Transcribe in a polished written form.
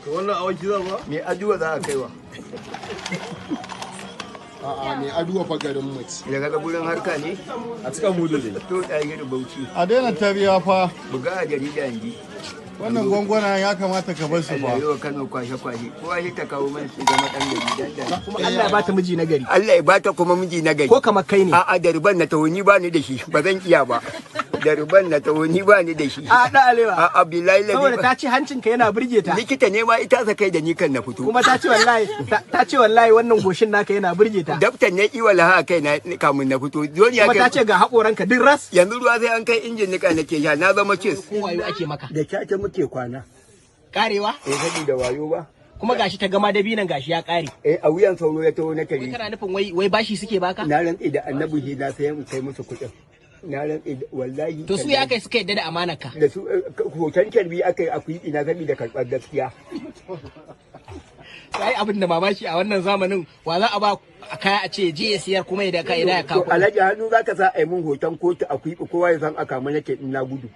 To wannan awaki za ba? Me aduwa za a kaiwa? A'a me aduwa fa garin mu ce. Daga ga gurin harka ne? A cikin mudu ne. To ɗaya Bauchi. A daina tariya fa. Buga a jarida yanzu. Wannan gwangwana ya kamata ka bar su Allah fa. ya wa Kano kwashe-kwashe. Kowa shi ta kawo mana su zama ɗan gari dan. kuma Allah ya bata miji na gari Allah ya bata kuma miji na gari. ko kamar kai ne A'a da riban na taho ni ba ni da shi ba zan iya ba. Da riban na taho ni ba ni da shi. a da alewa A'a billahi saboda ta ce hancinka yana burge ta likita ne ma ita sa kai da ni kan na fito. kuma ta ce wallahi wannan goshin naka yana burge ta Daftar ne iwala ha kai na kamun na fito. Dole ya kuma ta kai. ce ga haƙoranka duk ras Yanzu ruwa sai an kai injin nika nake sha na zama kes. ko wayo ake maka Da caca muke kwana. karewa Sabi da wayo ba. kuma gashi ta gama da binan gashi ya kare A wuyan sauro ya taho na kai tare. kana nufin wai bashi suke baka Na rantsi da annabi shi na sayan kai musu kuɗin. Na rantsi da wallahi. to su ya kai suka yadda da amanarka Da su hoton carbi aka yi akwai ina saboda karɓar gaskiya. sai abin da mamaki a wannan zamanin wa za a ba a kaya a ce je ya siyar kuma ya kai ya To kawo alhaji hannu za ka sa a yi mun hoton kotu akwai kowa ya san aka mana ke in na gudu.